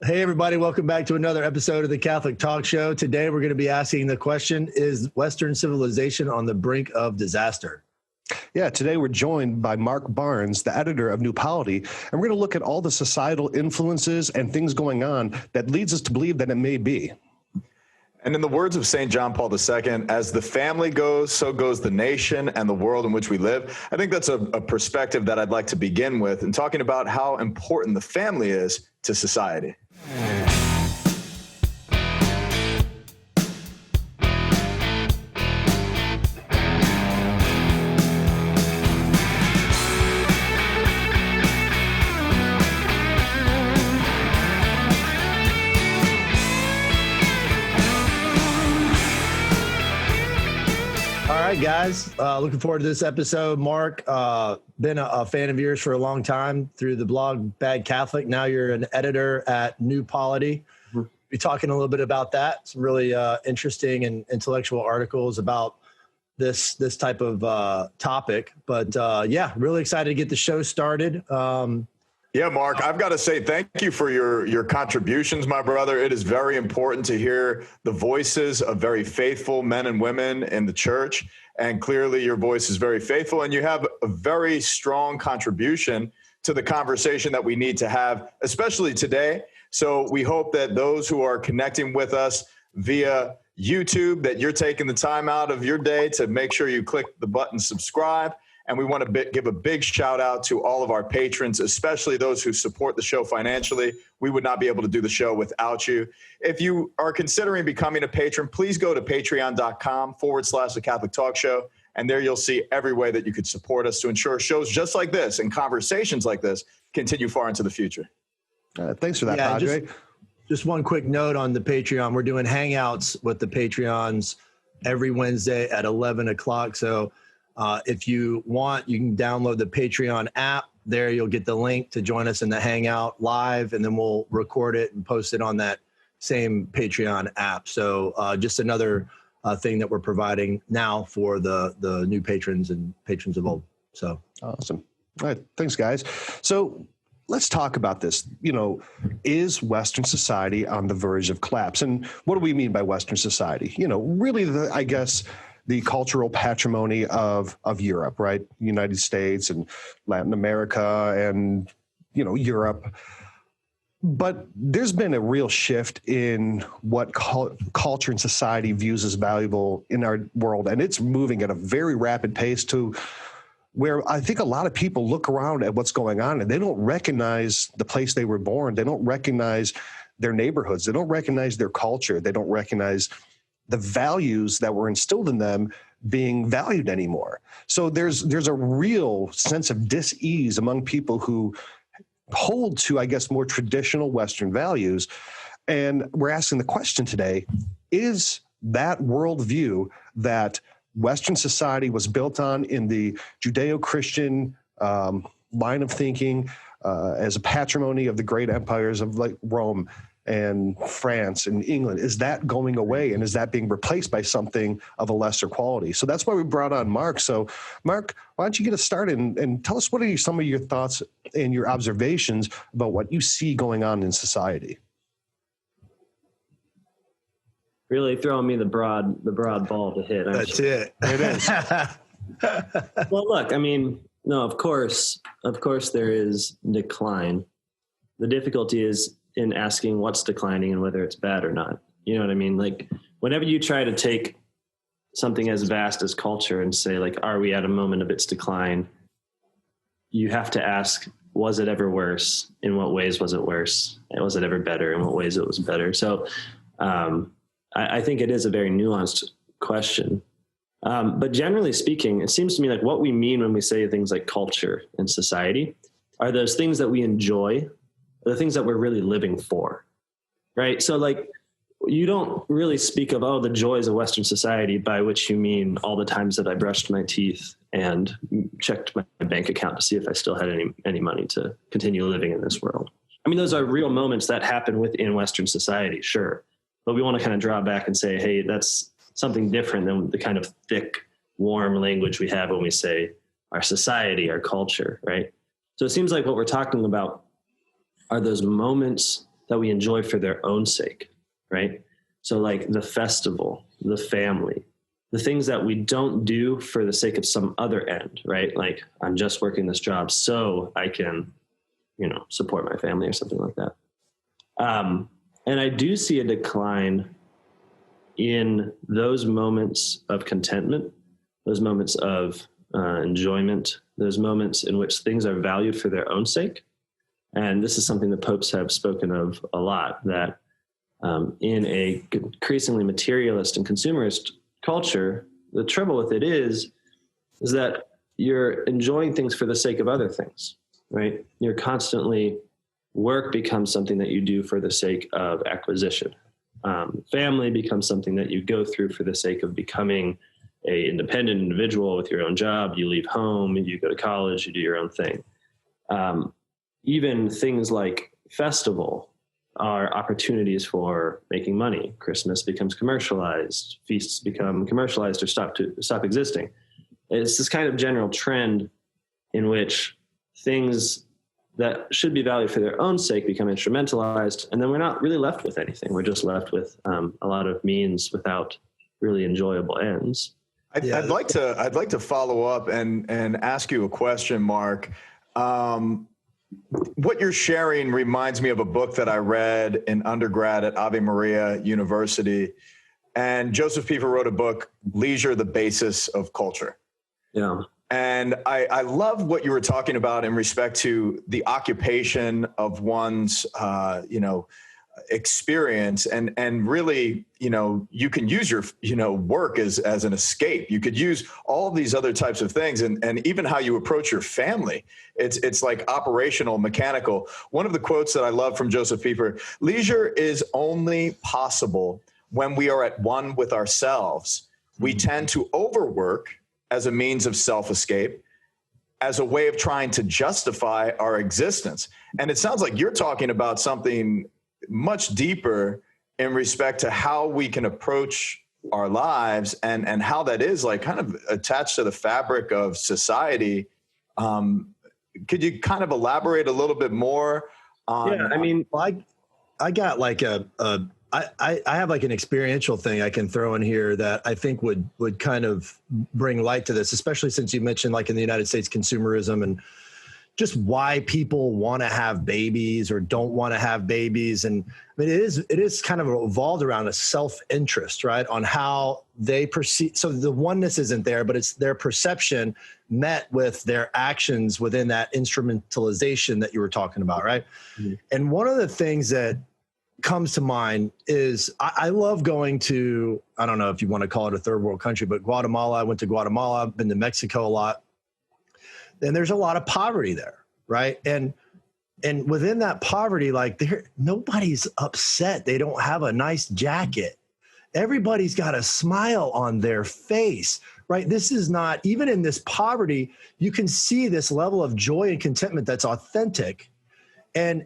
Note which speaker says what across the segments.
Speaker 1: Hey, everybody. Welcome back to another episode of the Catholic Talk Show. Today, we're going to be asking the question, is Western civilization on the brink of disaster?
Speaker 2: Yeah, today we're joined by Marc Barnes, the editor of New Polity, and we're going to look at all the societal influences and things going on that leads us to believe that it may be.
Speaker 3: And in the words of St. John Paul II, as the family goes, so goes the nation and the world in which we live. I think that's a perspective that I'd like to begin with in talking about how important the family is to society.
Speaker 1: All right, guys, looking forward to this episode. Marc, been a fan of yours for a long time through the blog Bad Catholic. Now you're an editor at New Polity. We'll be talking a little bit about that. Some really interesting and intellectual articles about this type of topic. But yeah, really excited to get the show started.
Speaker 3: Yeah, Marc, I've got to say thank you for your contributions, my brother. It is very important to hear the voices of very faithful men and women in the church. And clearly your voice is very faithful, and you have a very strong contribution to the conversation that we need to have, especially today. So we hope that those who are connecting with us via YouTube, that you're taking the time out of your day to make sure you click the button subscribe. And we want to give a big shout out to all of our patrons, especially those who support the show financially. We would not be able to do the show without you. If you are considering becoming a patron, please go to patreon.com/The Catholic Talk Show. And there you'll see every way that you could support us to ensure shows just like this and conversations like this continue far into the future.
Speaker 2: Thanks for that, Padre.
Speaker 1: Just one quick note on the Patreon. We're doing Hangouts with the Patreons every Wednesday at 11 o'clock. So if you want, you can download the Patreon app. There you'll get the link to join us in the Hangout live, and then we'll record it and post it on that same Patreon app. So just another thing that we're providing now for the new patrons and patrons of old. So
Speaker 2: awesome. All right. Thanks, guys. So let's talk about this. You know, is Western society on the verge of collapse? And what do we mean by Western society? You know, really, I guess, the cultural patrimony of Europe, right? United States and Latin America and, you know, Europe. But there's been a real shift in what culture and society views as valuable in our world. And it's moving at a very rapid pace to where I think a lot of people look around at what's going on and they don't recognize the place they were born. They don't recognize their neighborhoods. They don't recognize their culture. They don't recognize the values that were instilled in them being valued anymore. So there's a real sense of dis-ease among people who hold to, I guess, more traditional Western values. And we're asking the question today, is that worldview that Western society was built on in the Judeo-Christian line of thinking as a patrimony of the great empires of like Rome and France and England, is that going away, and is that being replaced by something of a lesser quality? So that's why we brought on Marc. So Marc, why don't you get us started and tell us what are some of your thoughts and your observations about what you see going on in society?
Speaker 4: Really throwing me the broad ball to hit.
Speaker 1: That's it.
Speaker 2: It is.
Speaker 4: Well, look, I mean, no, of course there is decline. The difficulty is in asking what's declining and whether it's bad or not. You know what I mean? Like whenever you try to take something as vast as culture and say like, are we at a moment of its decline? You have to ask, was it ever worse? In what ways was it worse? And was it ever better? In what ways it was better? So I think it is a very nuanced question. But generally speaking, it seems to me like what we mean when we say things like culture and society are those things that we enjoy, the things that we're really living for, right? So like, you don't really speak of, the joys of Western society, by which you mean all the times that I brushed my teeth and checked my bank account to see if I still had any money to continue living in this world. I mean, those are real moments that happen within Western society, sure. But we want to kind of draw back and say, hey, that's something different than the kind of thick, warm language we have when we say our society, our culture, right? So it seems like what we're talking about are those moments that we enjoy for their own sake, right? So like the festival, the family, the things that we don't do for the sake of some other end, right? Like I'm just working this job so I can, support my family or something like that. And I do see a decline in those moments of contentment, those moments of enjoyment, those moments in which things are valued for their own sake. And this is something the popes have spoken of a lot, that in a increasingly materialist and consumerist culture, the trouble with it is that you're enjoying things for the sake of other things, right? You're constantly, work becomes something that you do for the sake of acquisition. Family becomes something that you go through for the sake of becoming an independent individual with your own job. You leave home, you go to college, you do your own thing. Even things like festival are opportunities for making money. Christmas becomes commercialized, feasts become commercialized or stop existing. It's this kind of general trend in which things that should be valued for their own sake become instrumentalized, and then we're not really left with anything. We're just left with a lot of means without really enjoyable ends.
Speaker 3: I'd like to follow up and ask you a question, Marc. What you're sharing reminds me of a book that I read in undergrad at Ave Maria University. And Joseph Pieper wrote a book, Leisure, the Basis of Culture.
Speaker 4: Yeah.
Speaker 3: And I love what you were talking about in respect to the occupation of one's, experience, and really, you can use your, work as an escape. You could use all these other types of things, and even how you approach your family. It's like operational, mechanical. One of the quotes that I love from Joseph Pieper: leisure is only possible when we are at one with ourselves. We tend to overwork as a means of self-escape, as a way of trying to justify our existence. And it sounds like you're talking about something much deeper in respect to how we can approach our lives, and how that is like kind of attached to the fabric of society. Could you kind of elaborate a little bit more on?
Speaker 1: Yeah, I mean, I got like I have like an experiential thing I can throw in here that I think would kind of bring light to this, especially since you mentioned like in the United States consumerism and just why people want to have babies or don't want to have babies. And I mean, it is kind of evolved around a self-interest, right? On how they perceive. So the oneness isn't there, but it's their perception met with their actions within that instrumentalization that you were talking about, right? Mm-hmm. And one of the things that comes to mind is I love going to, I don't know if you want to call it a third world country, but Guatemala. I went to Guatemala, I've been to Mexico a lot. And there's a lot of poverty there, right? And within that poverty, like nobody's upset. They don't have a nice jacket. Everybody's got a smile on their face, right? This is not, even in this poverty, you can see this level of joy and contentment that's authentic. And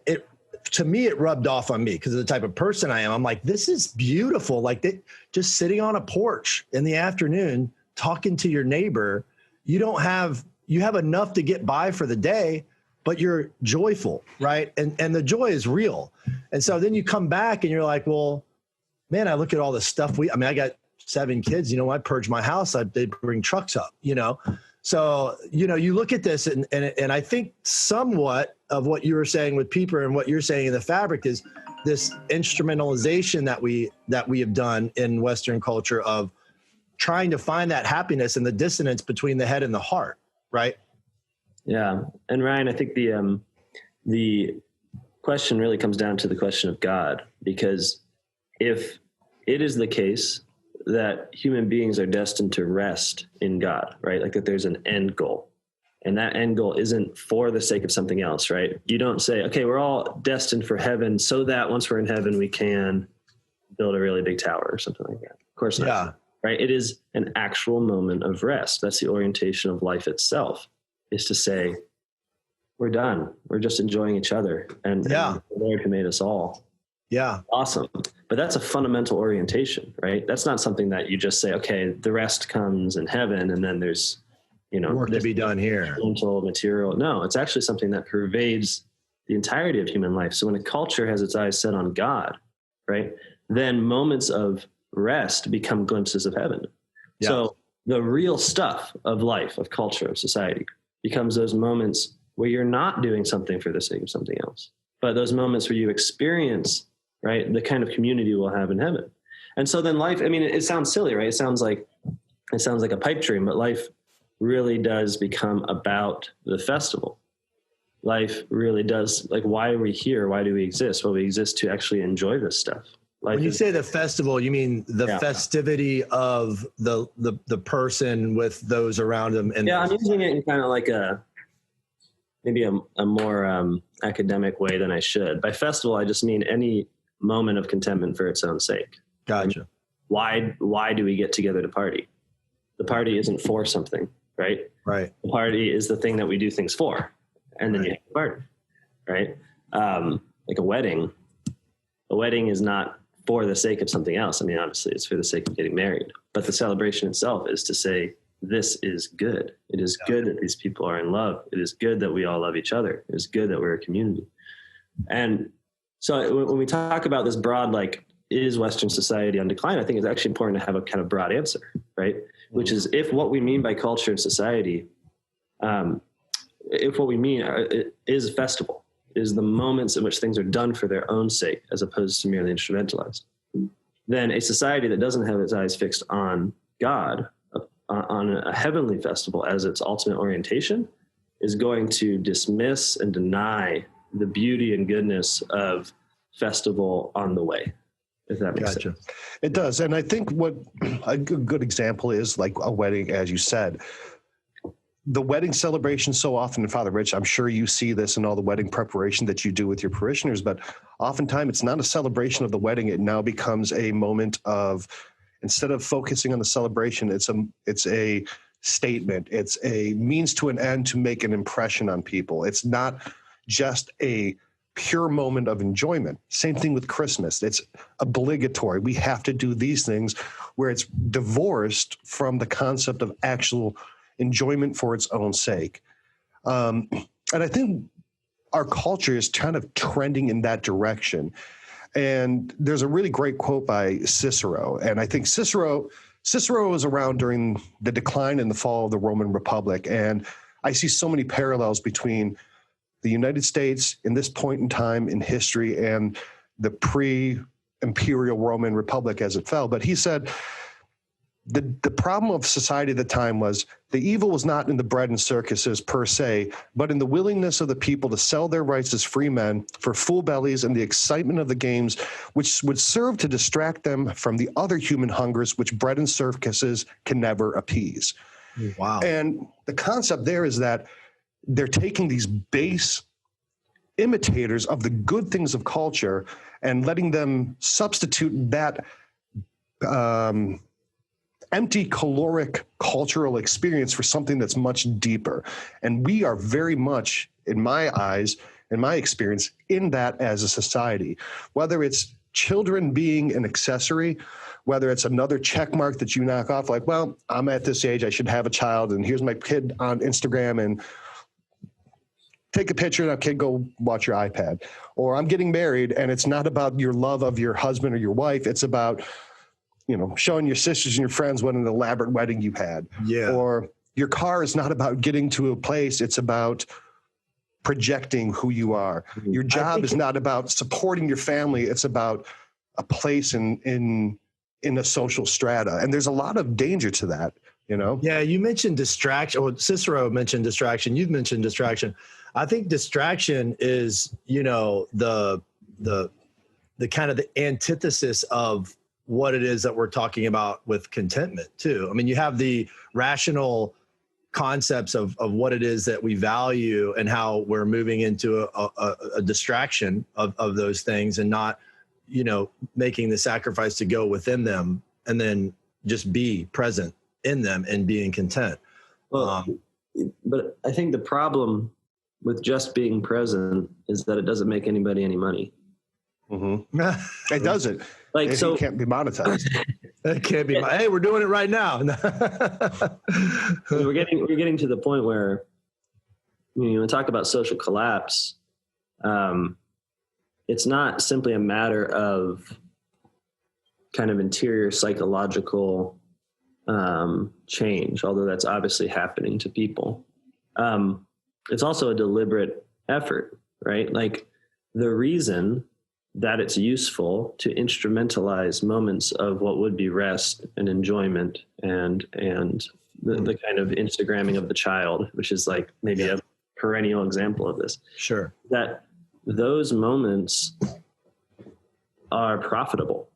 Speaker 1: to me, it rubbed off on me because of the type of person I am. I'm like, this is beautiful. Like just sitting on a porch in the afternoon, talking to your neighbor, you have enough to get by for the day, but you're joyful, right? And the joy is real. And so then you come back and you're like, well, man, I look at all the stuff I got 7 kids, I purge my house. They bring trucks up, So, you look at this and I think somewhat of what you were saying with Pieper and what you're saying in the fabric is this instrumentalization that we have done in Western culture of trying to find that happiness and the dissonance between the head and the heart. Right.
Speaker 4: Yeah. And Ryan, I think the question really comes down to the question of God, because if it is the case that human beings are destined to rest in God, right? Like that there's an end goal, and that end goal isn't for the sake of something else, right? You don't say, okay, we're all destined for heaven so that once we're in heaven, we can build a really big tower or something like that. Of course not. Yeah. Right? It is an actual moment of rest. That's the orientation of life itself, is to say, we're done. We're just enjoying each other. And the Lord who made us all. Yeah. Awesome. But that's a fundamental orientation, right? That's not something that you just say, okay, the rest comes in heaven and then there's,
Speaker 1: work to be done here.
Speaker 4: Mental material. No, it's actually something that pervades the entirety of human life. So when a culture has its eyes set on God, right, then moments of rest become glimpses of heaven. Yeah. So the real stuff of life, of culture, of society becomes those moments where you're not doing something for the sake of something else, but those moments where you experience, right, the kind of community we'll have in heaven. And so then life, I mean, it sounds silly, right? It sounds like a pipe dream, but life really does become about the festival. Life really does, like, why are we here? Why do we exist? Well, we exist to actually enjoy this stuff. When
Speaker 1: you say the festival, you mean the festivity of the person with those around them. And
Speaker 4: I'm using it in kind of like maybe a more academic way than I should. By festival, I just mean any moment of contentment for its own sake.
Speaker 1: Gotcha.
Speaker 4: Why do we get together to party? The party isn't for something, right?
Speaker 1: Right.
Speaker 4: The party is the thing that we do things for, and then you have a party, right? Like a wedding is not for the sake of something else. I mean, obviously it's for the sake of getting married, but the celebration itself is to say, this is good. It is good that these people are in love. It is good that we all love each other. It is good that we're a community. And so when we talk about this broad, like, is Western society on decline? I think it's actually important to have a kind of broad answer, right? Which is, if what we mean by culture and society, if what we mean is a festival, is the moments in which things are done for their own sake, as opposed to merely instrumentalized, then a society that doesn't have its eyes fixed on God, on a heavenly festival as its ultimate orientation, is going to dismiss and deny the beauty and goodness of festival on the way, if that makes sense.
Speaker 2: It does. And I think what a good example is, like a wedding, as you said. The wedding celebration so often, and Father Rich, I'm sure you see this in all the wedding preparation that you do with your parishioners, but oftentimes it's not a celebration of the wedding. It now becomes a moment of, instead of focusing on the celebration, it's a statement. It's a means to an end to make an impression on people. It's not just a pure moment of enjoyment. Same thing with Christmas. It's obligatory. We have to do these things, where it's divorced from the concept of actual enjoyment for its own sake. And I think our culture is kind of trending in that direction. And there's a really great quote by Cicero. And I think Cicero was around during the decline and the fall of the Roman Republic. And I see so many parallels between the United States in this point in time in history and the pre-imperial Roman Republic as it fell. But he said, the problem of society at the time was the evil was not in the bread and circuses per se, but in the willingness of the people to sell their rights as free men for full bellies and the excitement of the games, which would serve to distract them from the other human hungers which bread and circuses can never appease.
Speaker 1: Wow.
Speaker 2: And the concept there is that they're taking these base imitators of the good things of culture and letting them substitute that empty, caloric cultural experience for something that's much deeper. And we are very much, in my eyes, in my experience, in that as a society. Whether it's children being an accessory, whether it's another check mark that you knock off, like, well, I'm at this age, I should have a child, and here's my kid on Instagram, and take a picture, and that kid, go watch your iPad. Or I'm getting married, and it's not about your love of your husband or your wife, it's about, showing your sisters and your friends what an elaborate wedding you had.
Speaker 1: Yeah.
Speaker 2: Or your car is not about getting to a place, it's about projecting who you are. Your job is not about supporting your family, it's about a place in a social strata. And there's a lot of danger to that,
Speaker 1: Yeah, you mentioned distraction, or Cicero mentioned distraction. You've mentioned distraction. I think distraction is, the kind of the antithesis of what it is that we're talking about with contentment too. I mean, you have the rational concepts of what it is that we value and how we're moving into a distraction of those things, and not, making the sacrifice to go within them and then just be present in them and being content.
Speaker 4: Well, but I think the problem with just being present is that it doesn't make anybody any money.
Speaker 2: Mm-hmm. It doesn't.
Speaker 4: So
Speaker 2: it can't be monetized.
Speaker 1: It can't be. Hey, we're doing it right now.
Speaker 4: we're getting to the point where, when we talk about social collapse, it's not simply a matter of kind of interior psychological change, although that's obviously happening to people. It's also a deliberate effort, right? Like the reason that it's useful to instrumentalize moments of what would be rest and enjoyment and the kind of Instagramming of the child, which is like maybe a perennial example of this.
Speaker 1: Sure.
Speaker 4: That those moments are profitable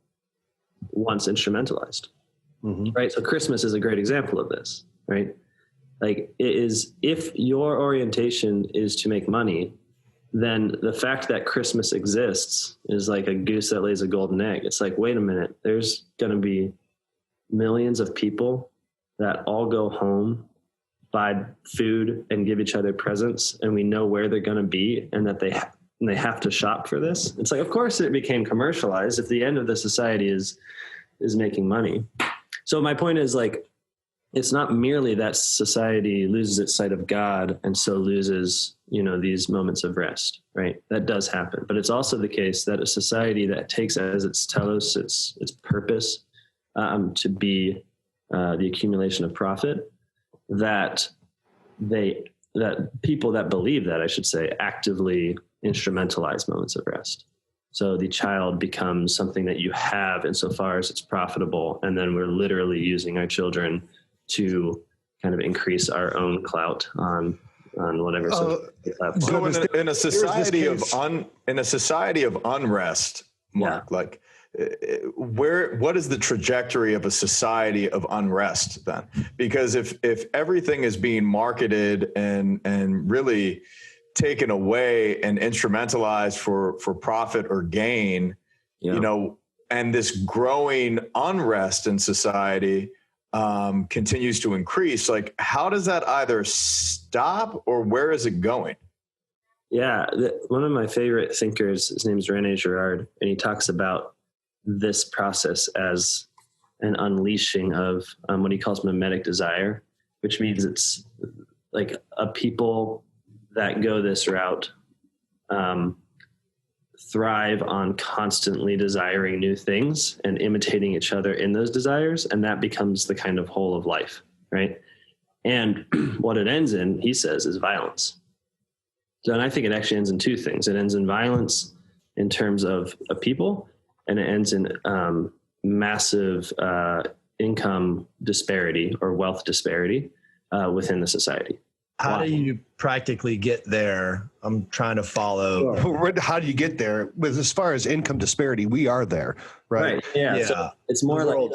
Speaker 4: once instrumentalized, right? So Christmas is a great example of this, right? Like it is, if your orientation is to make money, then the fact that Christmas exists is like a goose that lays a golden egg. It's like, wait a minute, there's going to be millions of people that all go home, buy food and give each other presents, and we know where they're going to be and that they have to shop for this. It's like, of course it became commercialized if the end of the society is making money. So my point is, like, it's not merely that society loses its sight of God and so loses, these moments of rest, right? That does happen. But it's also the case that a society that takes as its telos, its purpose, to be the accumulation of profit, that people that believe that, I should say, actively instrumentalize moments of rest. So the child becomes something that you have insofar as it's profitable, and then we're literally using our children to kind of increase our own clout on whatever.
Speaker 3: So in a society of unrest, Mark, like what is the trajectory of a society of unrest then? Because if everything is being marketed and really taken away and instrumentalized for profit or gain, and this growing unrest in society continues to increase, like how does that either stop or where is it going?
Speaker 4: Yeah. One of my favorite thinkers, his name is Rene Gerard, and he talks about this process as an unleashing of what he calls mimetic desire, which means it's like a people that go this route thrive on constantly desiring new things and imitating each other in those desires. And that becomes the kind of whole of life, right? And what it ends in, he says, is violence. So, and I think it actually ends in two things. It ends in violence in terms of a people, and it ends in massive income disparity or wealth disparity within the society.
Speaker 1: How do you practically get there? I'm trying to follow.
Speaker 2: Sure. How do you get there? With as far as income disparity, we are there, right?
Speaker 4: Yeah. So it's more like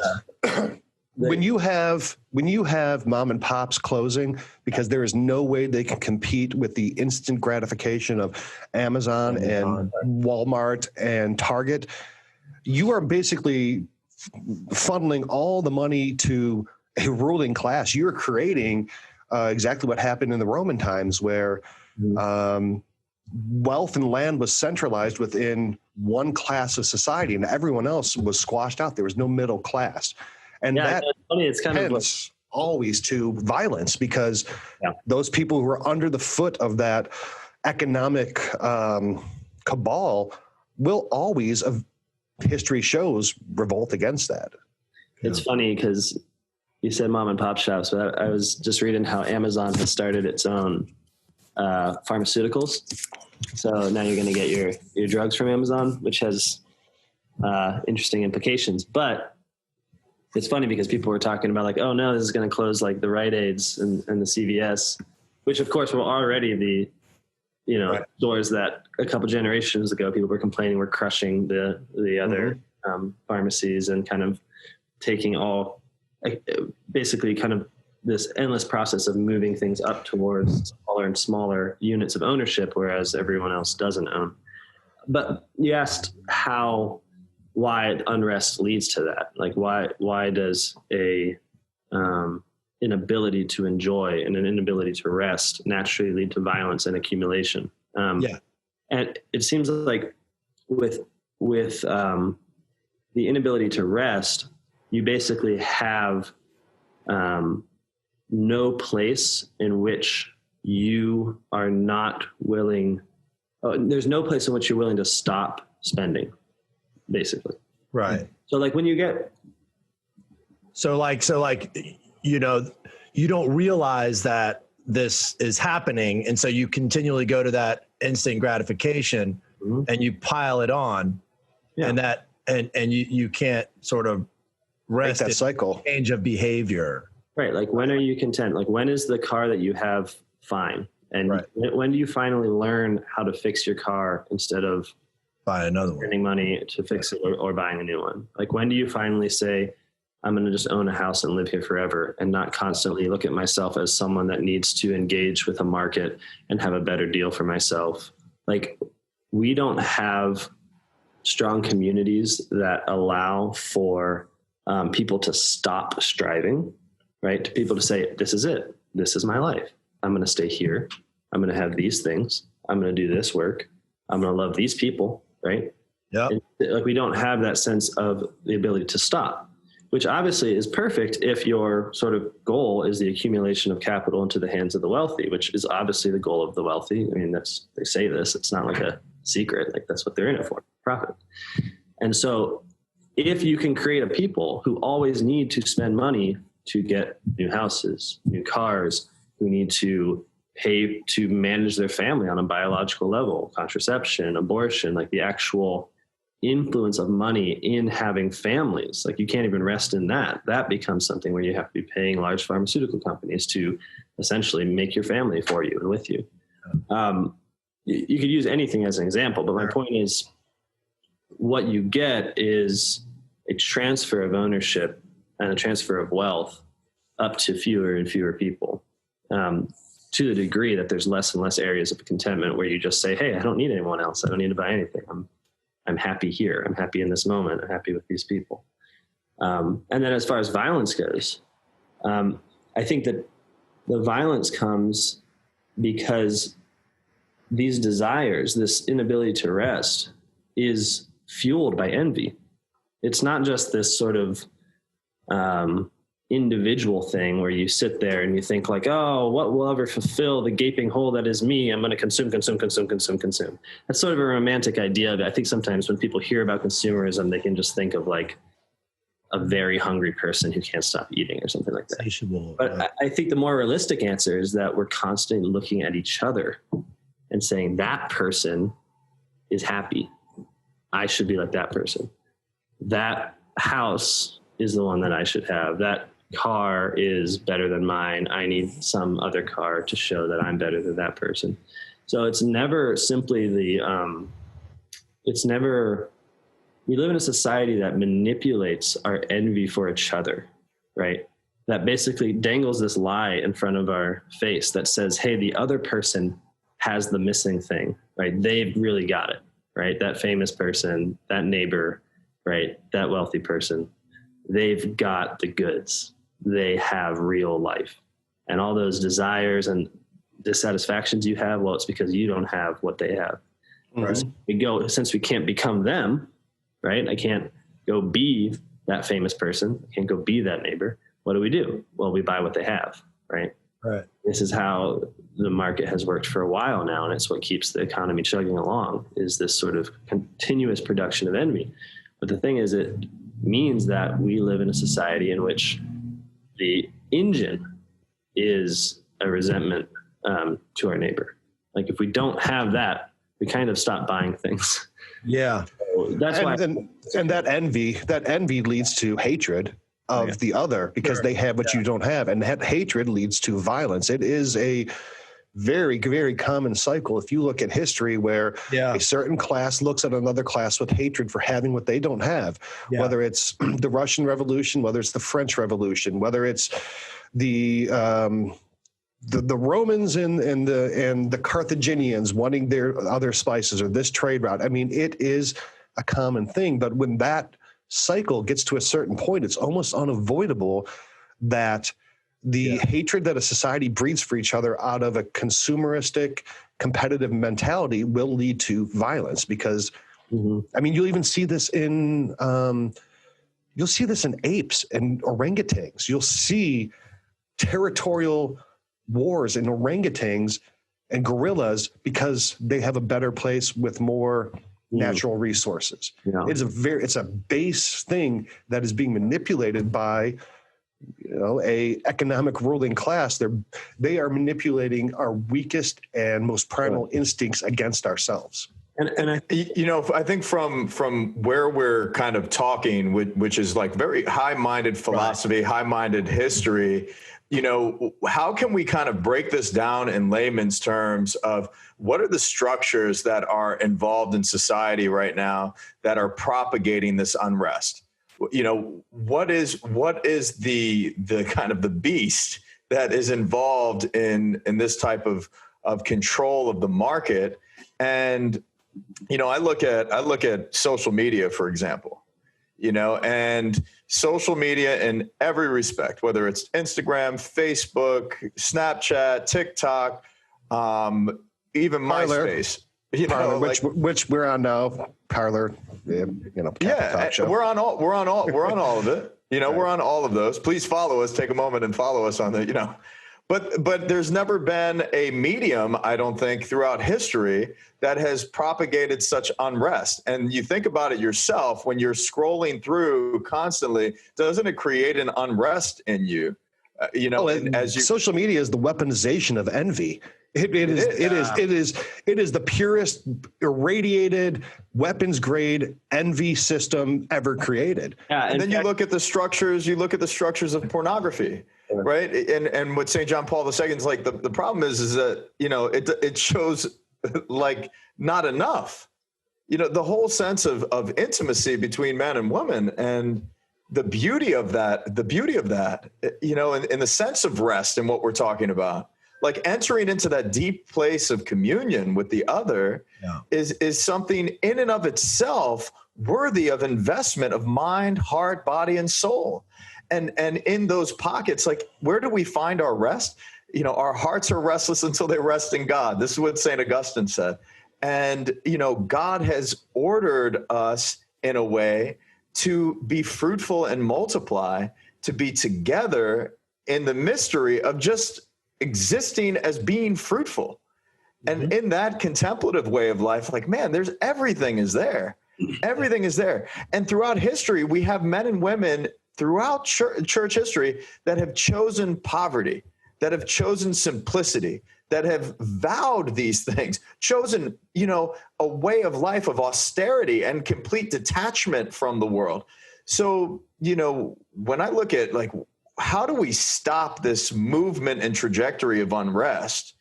Speaker 2: when you have mom and pops closing because there is no way they can compete with the instant gratification of Amazon and Walmart and Target, you are basically funneling all the money to a ruling class. You're creating exactly what happened in the Roman times, where wealth and land was centralized within one class of society, and everyone else was squashed out. There was no middle class, and that
Speaker 4: it's kind of
Speaker 2: always to violence, because those people who are under the foot of that economic cabal will always, history shows, revolt against that.
Speaker 4: It's funny because you said mom and pop shops, but I was just reading how Amazon has started its own pharmaceuticals. So now you're going to get your drugs from Amazon, which has interesting implications. But it's funny because people were talking about like, oh no, this is going to close like the Rite Aids and the CVS, which of course were already the stores that a couple generations ago people were complaining were crushing the other pharmacies and kind of taking all basically kind of this endless process of moving things up towards smaller and smaller units of ownership, whereas everyone else doesn't own. But you asked why unrest leads to that. Like why does a inability to enjoy and an inability to rest naturally lead to violence and accumulation? And it seems like with the inability to rest, you basically have no place in which you are not willing there's no place in which you're willing to stop spending, basically.
Speaker 1: Right.
Speaker 4: So like when you get,
Speaker 1: you know, you don't realize that this is happening. And so you continually go to that instant gratification and you pile it on and you can't sort of rest
Speaker 2: that cycle
Speaker 1: change of behavior.
Speaker 4: Right. Like when are you content? Like when is the car that you have fine? And when do you finally learn how to fix your car instead of
Speaker 1: buy another one,
Speaker 4: spending money to fix it or buying a new one? Like when do you finally say, I'm going to just own a house and live here forever and not constantly look at myself as someone that needs to engage with a market and have a better deal for myself? Like we don't have strong communities that allow for people to stop striving, right? To people to say, this is it. This is my life. I'm going to stay here. I'm going to have these things. I'm going to do this work. I'm going to love these people, right?
Speaker 1: Yeah.
Speaker 4: Like we don't have that sense of the ability to stop, which obviously is perfect if your sort of goal is the accumulation of capital into the hands of the wealthy, which is obviously the goal of the wealthy. I mean, they say this, it's not like a secret, like that's what they're in it for, profit. And so if you can create a people who always need to spend money to get new houses, new cars, who need to pay to manage their family on a biological level, contraception, abortion, like the actual influence of money in having families, like you can't even rest in that. That becomes something where you have to be paying large pharmaceutical companies to essentially make your family for you and with you. You could use anything as an example, but my point is what you get is a transfer of ownership and a transfer of wealth up to fewer and fewer people, to the degree that there's less and less areas of contentment where you just say, hey, I don't need anyone else. I don't need to buy anything. I'm happy here. I'm happy in this moment. I'm happy with these people. And then as far as violence goes, I think that the violence comes because these desires, this inability to rest, is fueled by envy. It's not just this sort of individual thing where you sit there and you think like, oh, what will ever fulfill the gaping hole that is me? I'm going to consume. That's sort of a romantic idea. But I think sometimes when people hear about consumerism, they can just think of like a very hungry person who can't stop eating or something like that. But I think the more realistic answer is that we're constantly looking at each other and saying that person is happy. I should be like that person. That house is the one that I should have. That car is better than mine. I need some other car to show that I'm better than that person. So it's never simply we live in a society that manipulates our envy for each other, right? That basically dangles this lie in front of our face that says, hey, the other person has the missing thing, right? They've really got it, right? That famous person, that neighbor, right? That wealthy person, they've got the goods. They have real life. And all those desires and dissatisfactions you have, well, it's because you don't have what they have. Right? Since we can't become them, right? I can't go be that famous person. I can't go be that neighbor. What do? Well, we buy what they have, right?
Speaker 1: Right.
Speaker 4: This is how the market has worked for a while now, and it's what keeps the economy chugging along, is this sort of continuous production of envy. But the thing is, it means that we live in a society in which the engine is a resentment to our neighbor. Like if we don't have that, we kind of stop buying things.
Speaker 1: Yeah.
Speaker 4: So that's why.
Speaker 2: And that envy leads to hatred of the other because they have what you don't have. And that hatred leads to violence. It is a very, very common cycle. If you look at history where a certain class looks at another class with hatred for having what they don't have, whether it's the Russian Revolution, whether it's the French Revolution, whether it's the Romans and the Carthaginians wanting their other spices or this trade route. I mean, it is a common thing. But when that cycle gets to a certain point, it's almost unavoidable that the hatred that a society breeds for each other out of a consumeristic, competitive mentality will lead to violence. Because, I mean, you'll even see this in apes and orangutans. You'll see territorial wars in orangutans and gorillas because they have a better place with more natural resources. Yeah. It's a base thing that is being manipulated by, a economic ruling class. They are manipulating our weakest and most primal instincts against ourselves.
Speaker 3: And I think from where we're kind of talking, which is like very high-minded philosophy, high-minded history, how can we kind of break this down in layman's terms of what are the structures that are involved in society right now that are propagating this unrest? What is the kind of the beast that is involved in this type of control of the market? And I look at social media, for example, and social media in every respect, whether it's Instagram, Facebook, Snapchat, TikTok, even MySpace,
Speaker 2: Parler, which we're on now, Parler,
Speaker 3: talk show. we're on all of it. We're on all of those. Please follow us. Take a moment and follow us on the, But there's never been a medium, I don't think, throughout history that has propagated such unrest. And you think about it yourself, when you're scrolling through constantly, doesn't it create an unrest in you?
Speaker 2: Social media is the weaponization of envy. It is the purest irradiated weapons grade envy system ever created.
Speaker 3: Yeah, and then you look at the structures. You look at the structures of pornography. Right. And what St. John Paul II is like, the problem is that, it shows like not enough, the whole sense of intimacy between man and woman, and the beauty of that, in the sense of rest and what we're talking about, like entering into that deep place of communion with the other is something in and of itself worthy of investment of mind, heart, body, and soul. And in those pockets, like, where do we find our rest? Our hearts are restless until they rest in God. This is what St. Augustine said. And, God has ordered us in a way to be fruitful and multiply, to be together in the mystery of just existing as being fruitful. Mm-hmm. And in that contemplative way of life, like, man, everything is there. Everything is there. And throughout history, we have men and women throughout church history that have chosen poverty, that have chosen simplicity, that have vowed these things, chosen, a way of life of austerity and complete detachment from the world. So, when I look at, like, how do we stop this movement and trajectory of unrest?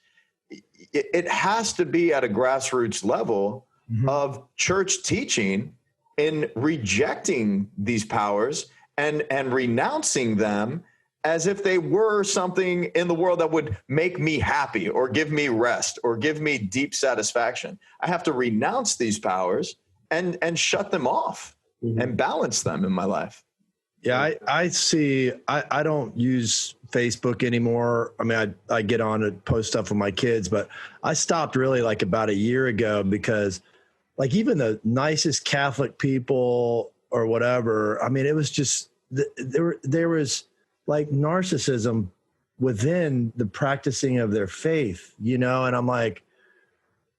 Speaker 3: It has to be at a grassroots level of church teaching in rejecting these powers and renouncing them as if they were something in the world that would make me happy or give me rest or give me deep satisfaction. I have to renounce these powers and shut them off and balance them in my life.
Speaker 1: Yeah, I see. I don't use Facebook anymore. I mean, I get on and post stuff with my kids, but I stopped really like about a year ago because, like, even the nicest Catholic people or whatever, I mean, it was just there was like narcissism within the practicing of their faith, and I'm like,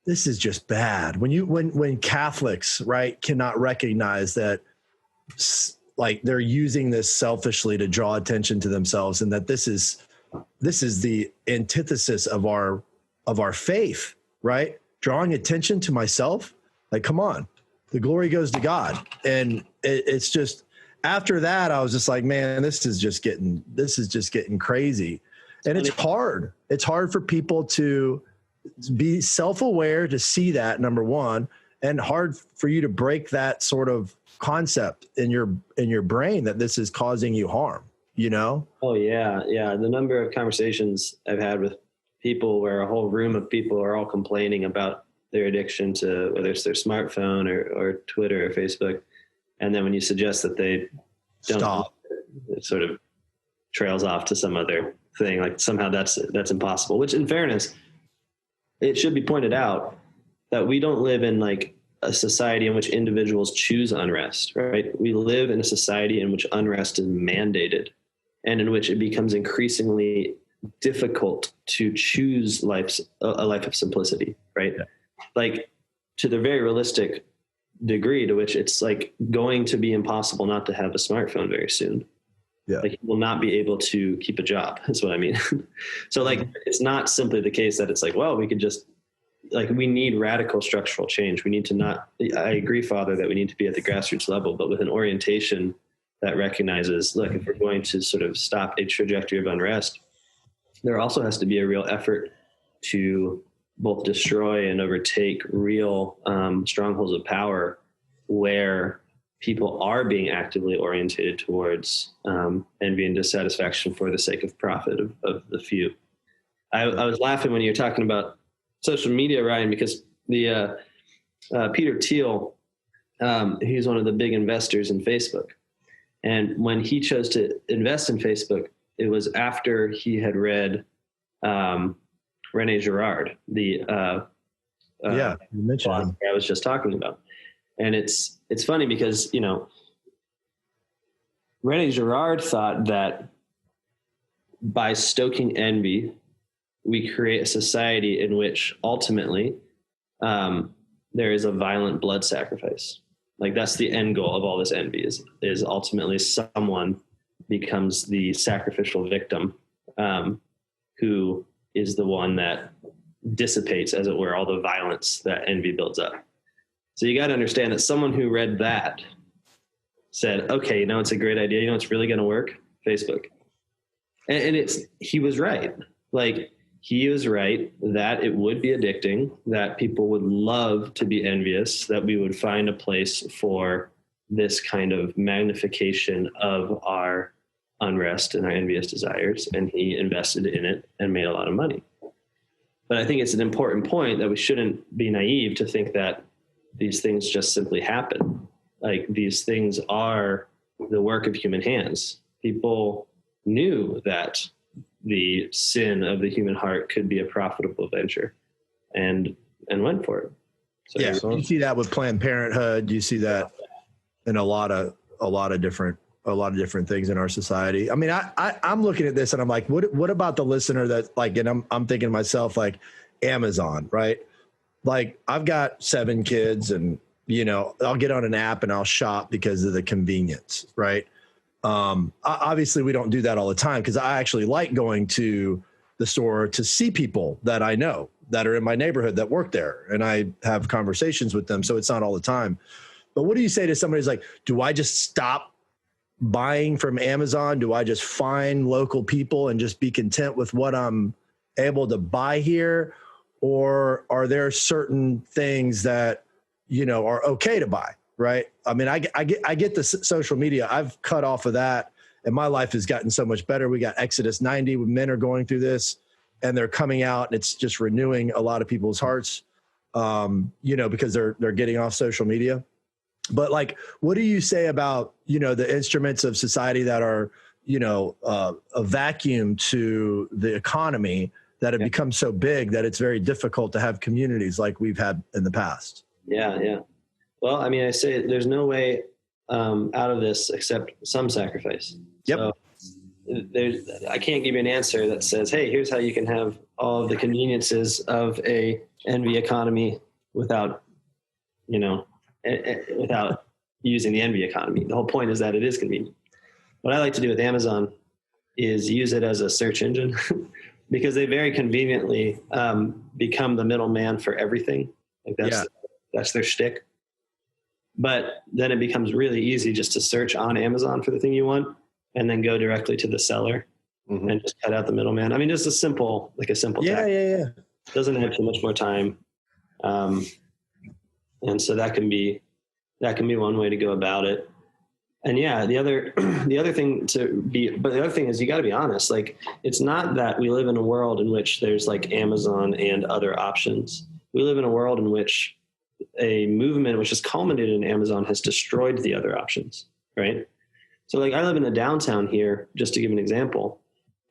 Speaker 1: this is just bad. When Catholics, right, cannot recognize that, like, they're using this selfishly to draw attention to themselves, and that this is the antithesis of our faith, right? Drawing attention to myself. Like, come on, the glory goes to God. And it's just, after that, I was just like, man, this is just getting crazy. And it's hard. It's hard for people to be self-aware, to see that, number one, and hard for you to break that sort of concept in your brain that this is causing you harm,
Speaker 4: Oh yeah. The number of conversations I've had with people where a whole room of people are all complaining about their addiction to, whether it's their smartphone or Twitter or Facebook, and then when you suggest that they don't
Speaker 1: stop,
Speaker 4: it sort of trails off to some other thing, like somehow that's impossible. Which, in fairness, it should be pointed out that we don't live in like a society in which individuals choose unrest, right? We live in a society in which unrest is mandated and in which it becomes increasingly difficult to choose a life of simplicity, right? Yeah. Like to the very realistic degree to which it's like going to be impossible not to have a smartphone very soon.
Speaker 1: Yeah.
Speaker 4: Like you will not be able to keep a job. That's what I mean. So like, it's not simply the case that it's like, well, we could just like, we need radical structural change. We need to not, I agree, Father, that we need to be at the grassroots level, but with an orientation that recognizes, look, if we're going to sort of stop a trajectory of unrest, there also has to be a real effort to both destroy and overtake real strongholds of power where people are being actively orientated towards envy and dissatisfaction for the sake of profit of the few. I was laughing when you were talking about social media, Ryan, because the Peter Thiel, he's one of the big investors in Facebook. And when he chose to invest in Facebook, it was after he had read Rene Gerard, the
Speaker 1: you mentioned him.
Speaker 4: I was just talking about. And it's funny because, you know, Rene Gerard thought that by stoking envy, we create a society in which ultimately there is a violent blood sacrifice. Like that's the end goal of all this envy is ultimately someone becomes the sacrificial victim who is the one that dissipates, as it were, all the violence that envy builds up. So you got to understand that someone who read that said, okay, you know, it's a great idea. You know, it's really going to work. Facebook. And he was right. Like he was right that it would be addicting, that people would love to be envious, that we would find a place for this kind of magnification of our unrest and our envious desires. And he invested in it and made a lot of money. But I think it's an important point that we shouldn't be naive to think that these things just simply happen. Like these things are the work of human hands. People knew that the sin of the human heart could be a profitable venture and went for it. So
Speaker 1: yeah. You see that with Planned Parenthood. You see that in a lot of different things in our society. I mean, I'm looking at this and I'm like, what about the listener that like, and I'm thinking to myself, like Amazon, right? Like I've got 7 kids and, you know, I'll get on an app and I'll shop because of the convenience, right? Obviously we don't do that all the time because I actually like going to the store to see people that I know that are in my neighborhood that work there. And I have conversations with them. So it's not all the time. But what do you say to somebody who's like, do I just stop buying from Amazon? Do I just find local people and just be content with what I'm able to buy here? Or are there certain things that, you know, are okay to buy, right? I mean, I get the social media. I've cut off of that and my life has gotten so much better. We got Exodus 90 when men are going through this and they're coming out and it's just renewing a lot of people's hearts, you know, because they're getting off social media. But like, what do you say about, you know, the instruments of society that are, you know, a vacuum to the economy that have become so big that it's very difficult to have communities like we've had in the past?
Speaker 4: Yeah. Well, I mean, I say there's no way out of this except some sacrifice.
Speaker 1: Yep.
Speaker 4: So I can't give you an answer that says, hey, here's how you can have all of the conveniences of a envy economy without, you know, without using the envy economy. The whole point is that it is convenient. What I like to do with Amazon is use it as a search engine because they very conveniently become the middleman for everything. Like that's their shtick. But then it becomes really easy just to search on Amazon for the thing you want and then go directly to the seller and just cut out the middleman. I mean, just a simple tactic.
Speaker 1: Yeah.
Speaker 4: Doesn't have too much more time. And so that can be one way to go about it. And yeah, the other thing is you got to be honest. Like, it's not that we live in a world in which there's like Amazon and other options. We live in a world in which a movement which has culminated in Amazon has destroyed the other options, right? So like I live in a downtown here, just to give an example,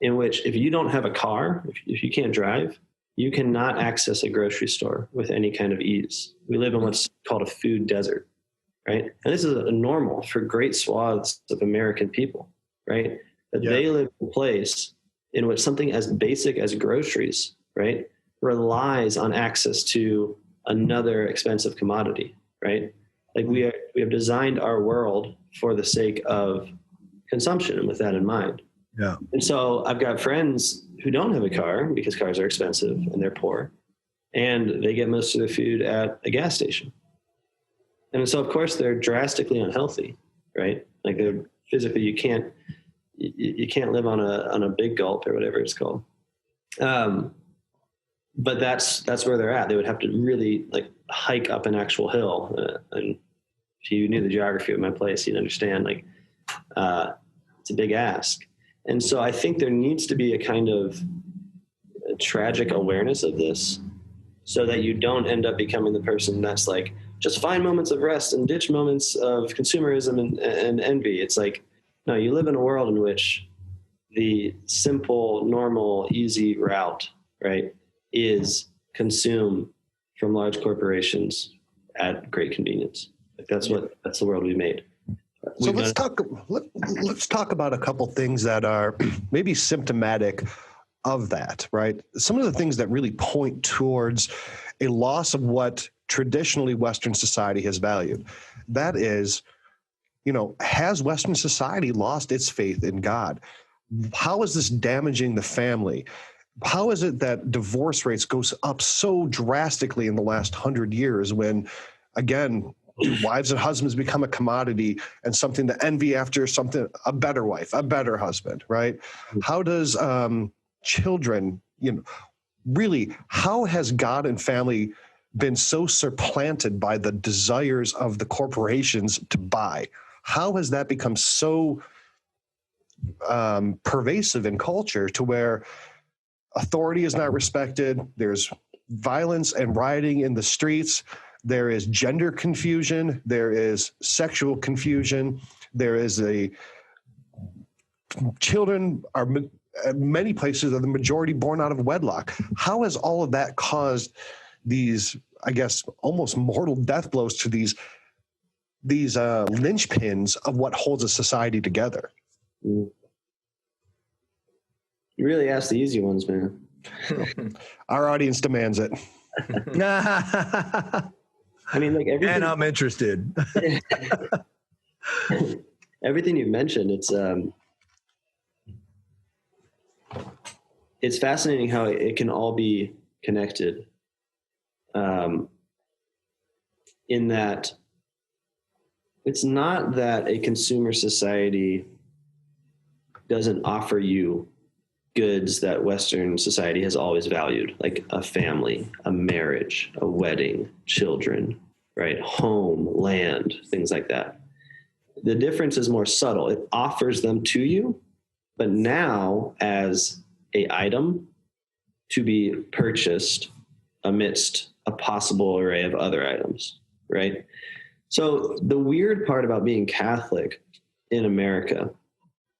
Speaker 4: in which if you don't have a car, if you can't drive, you cannot access a grocery store with any kind of ease. We live in what's called a food desert, right? And this is a normal for great swaths of American people, right? That they live in a place in which something as basic as groceries, right, relies on access to another expensive commodity, right? Like we have designed our world for the sake of consumption and with that in mind.
Speaker 1: Yeah.
Speaker 4: And so I've got friends who don't have a car because cars are expensive and they're poor, and they get most of their food at a gas station. And so of course they're drastically unhealthy, right? Like they're physically, you can't live on a big gulp or whatever it's called. But that's where they're at. They would have to really like hike up an actual hill. And if you knew the geography of my place, you'd understand like, it's a big ask. And so I think there needs to be a kind of a tragic awareness of this so that you don't end up becoming the person that's like, just find moments of rest and ditch moments of consumerism and envy. It's like, no, you live in a world in which the simple, normal, easy route, right, is consume from large corporations at great convenience. Like that's the world we made.
Speaker 2: So let's talk about a couple things that are maybe symptomatic of that, right? Some of the things that really point towards a loss of what traditionally Western society has valued. That is, has Western society lost its faith in God? How is this damaging the family? How is it that divorce rates goes up so drastically in the last 100 years when, again, wives and husbands become a commodity and something to envy after a better wife, a better husband, right? How does children, really, how has God and family been so supplanted by the desires of the corporations to buy? How has that become so pervasive in culture to where authority is not respected? There's violence and rioting in the streets. There is gender confusion. There is sexual confusion. There is children are many places are the majority born out of wedlock. How has all of that caused these, I guess, almost mortal death blows to these linchpins of what holds a society together?
Speaker 4: You really asked the easy ones, man.
Speaker 2: Our audience demands it.
Speaker 4: I mean, like everything.
Speaker 1: And I'm interested.
Speaker 4: Everything you've mentioned, it's fascinating how it can all be connected. In that it's not that a consumer society doesn't offer you goods that Western society has always valued, like a family, a marriage, a wedding, children, right? Home, land, things like that. The difference is more subtle. It offers them to you, but now as an item to be purchased amidst a possible array of other items, right? So the weird part about being Catholic in America,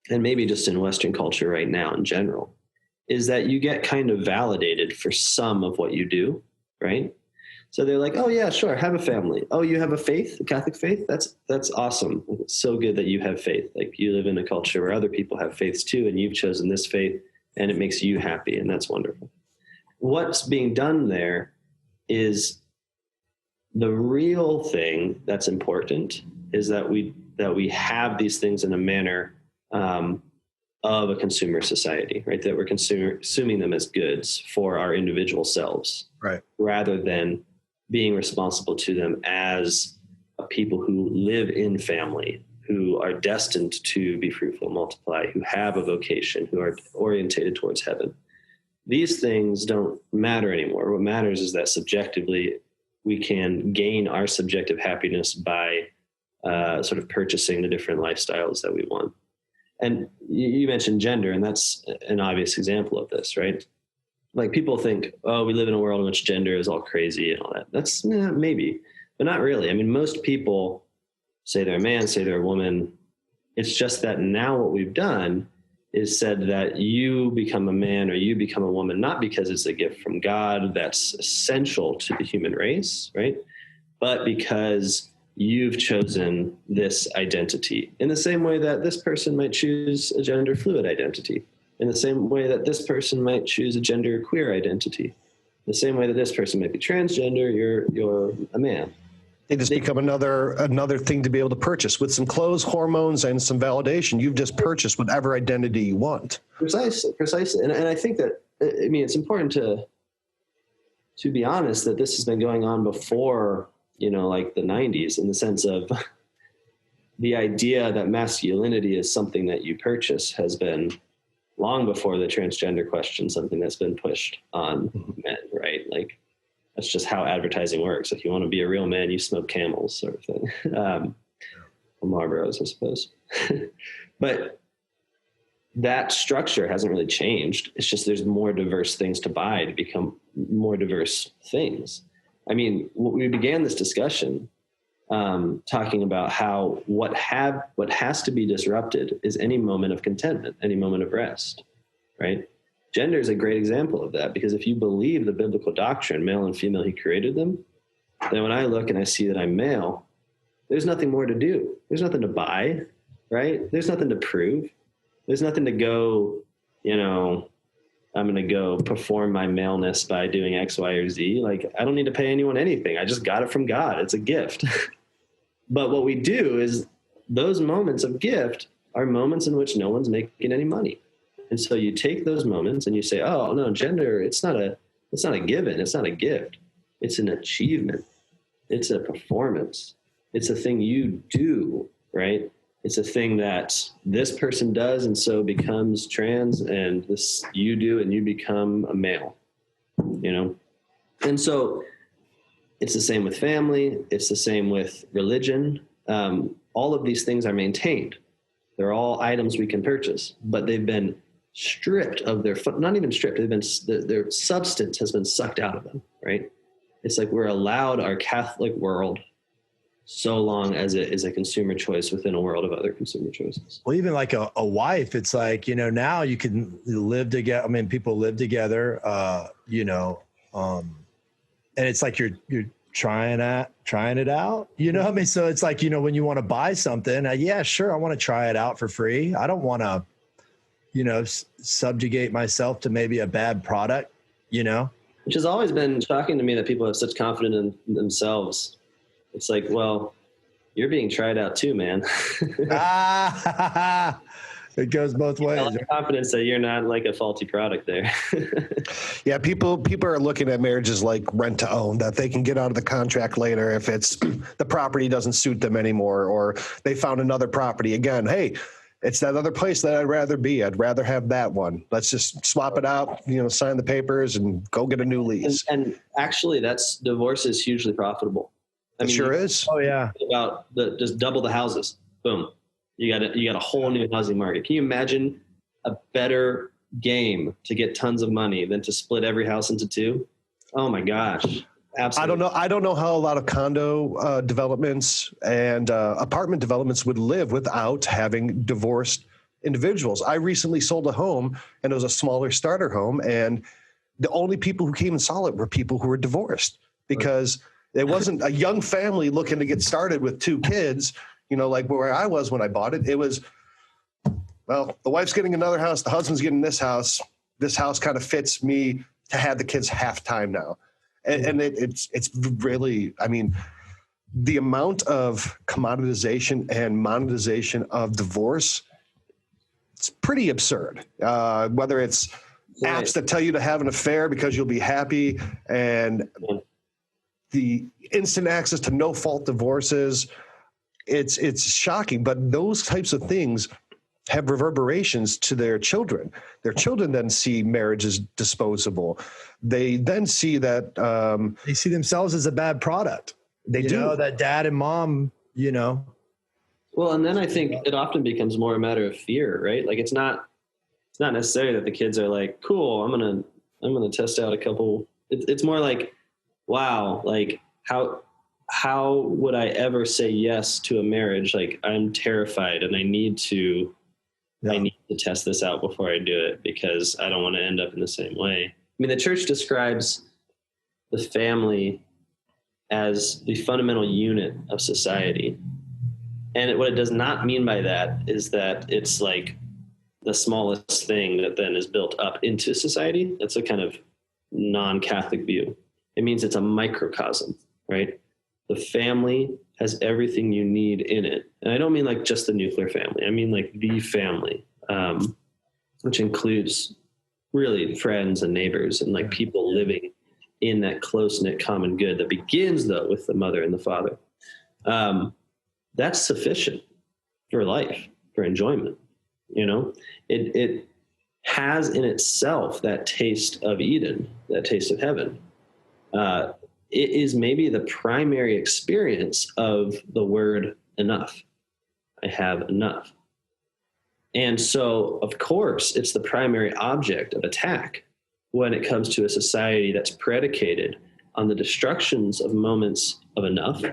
Speaker 4: and maybe just in Western culture right now in general, is that you get kind of validated for some of what you do, right? So they're like, oh yeah, sure, have a family. Oh, you have a faith, a Catholic faith? That's awesome. It's so good that you have faith. Like you live in a culture where other people have faiths too, and you've chosen this faith, and it makes you happy, and that's wonderful. What's being done there is the real thing that's important is that we have these things in a manner of a consumer society, right? That we're consuming them as goods for our individual selves,
Speaker 1: right?
Speaker 4: Rather than being responsible to them as a people who live in family, who are destined to be fruitful, multiply, who have a vocation, who are orientated towards heaven. These things don't matter anymore. What matters is that subjectively we can gain our subjective happiness by sort of purchasing the different lifestyles that we want. And you mentioned gender, and that's an obvious example of this, right? Like people think, oh, we live in a world in which gender is all crazy and all that. That's maybe, but not really. I mean, most people say they're a man, say they're a woman. It's just that now what we've done is said that you become a man or you become a woman, not because it's a gift from God that's essential to the human race, right? But because you've chosen this identity in the same way that this person might choose a gender fluid identity. in the same way that this person might choose a gender queer identity, the same way that this person might be transgender, you're a man.
Speaker 2: They just become another thing to be able to purchase with some clothes, hormones, and some validation. You've just purchased whatever identity you want.
Speaker 4: Precisely. And I think that, I mean, it's important to be honest that this has been going on before, like the 90s, in the sense of the idea that masculinity is something that you purchase has been long before the transgender question, something that's been pushed on men, right? Like, that's just how advertising works. If you want to be a real man, you smoke Camels, sort of thing. Or Marlboros, I suppose. But that structure hasn't really changed. It's just there's more diverse things to buy to become more diverse things. I mean, we began this discussion talking about how what has to be disrupted is any moment of contentment, any moment of rest, right? Gender is a great example of that, because if you believe the biblical doctrine, male and female, he created them, then when I look and I see that I'm male, there's nothing more to do. There's nothing to buy, right? There's nothing to prove. There's nothing to go, I'm going to go perform my maleness by doing X, Y, or Z. Like, I don't need to pay anyone anything. I just got it from God. It's a gift. But what we do is those moments of gift are moments in which no one's making any money. And so you take those moments and you say, oh, no, gender, it's not a given. It's not a gift. It's an achievement. It's a performance. It's a thing you do, right? It's a thing that this person does and so becomes trans, and this you do and you become a male, And so it's the same with family. It's the same with religion. All of these things are maintained. They're all items we can purchase, but they've been stripped of their, not even stripped, their substance has been sucked out of them, right? It's like we're allowed our Catholic world so long as it is a consumer choice within a world of other consumer choices.
Speaker 1: Well, even like a wife, it's like, now you can live together. I mean, people live together, and it's like you're trying it out, I mean? So it's like, when you want to buy something, yeah, sure. I want to try it out for free. I don't want to, subjugate myself to maybe a bad product,
Speaker 4: Which has always been shocking to me that people have such confidence in themselves. It's like, well, you're being tried out too, man.
Speaker 1: It goes both ways.
Speaker 4: I have confidence that you're not like a faulty product there.
Speaker 2: Yeah, people are looking at marriages like rent to own, that they can get out of the contract later if it's the property doesn't suit them anymore, or they found another property. Again, hey, it's that other place that I'd rather be. I'd rather have that one. Let's just swap it out, sign the papers and go get a new lease.
Speaker 4: And actually, divorce is hugely profitable.
Speaker 2: It sure is.
Speaker 1: Oh yeah.
Speaker 4: About just double the houses. Boom. You got a whole new housing market. Can you imagine a better game to get tons of money than to split every house into two? Oh my gosh. Absolutely.
Speaker 2: I don't know how a lot of condo developments and apartment developments would live without having divorced individuals. I recently sold a home, and it was a smaller starter home, and the only people who came and saw it were people who were divorced, because it wasn't a young family looking to get started with two kids, like where I was when I bought it. It was, well, the wife's getting another house, the husband's getting this house. This house kind of fits me to have the kids half time now. And it's really, I mean, the amount of commoditization and monetization of divorce, it's pretty absurd. Whether it's apps that tell you to have an affair because you'll be happy, and the instant access to no-fault divorces, it's shocking. But those types of things have reverberations to their children. Their children then see marriage as disposable. They then see that
Speaker 1: they see themselves as a bad product.
Speaker 2: They do.
Speaker 1: That dad and mom,
Speaker 4: Well, and then I think it often becomes more a matter of fear, right? Like it's not necessarily that the kids are like, cool, I'm gonna test out a couple. It's more like, wow, like how would I ever say yes to a marriage? Like I'm terrified and I need to test this out before I do it, because I don't want to end up in the same way. I mean, the church describes the family as the fundamental unit of society. And what it does not mean by that is that it's like the smallest thing that then is built up into society. That's a kind of non-Catholic view. It means it's a microcosm, right? The family has everything you need in it. And I don't mean like just the nuclear family. I mean like the family, which includes really friends and neighbors and like people living in that close-knit common good that begins though with the mother and the father. That's sufficient for life, for enjoyment. You know, it has in itself that taste of Eden, that taste of heaven. It is maybe the primary experience of the word enough. I have enough. And so, of course, it's the primary object of attack when it comes to a society that's predicated on the destructions of moments of enough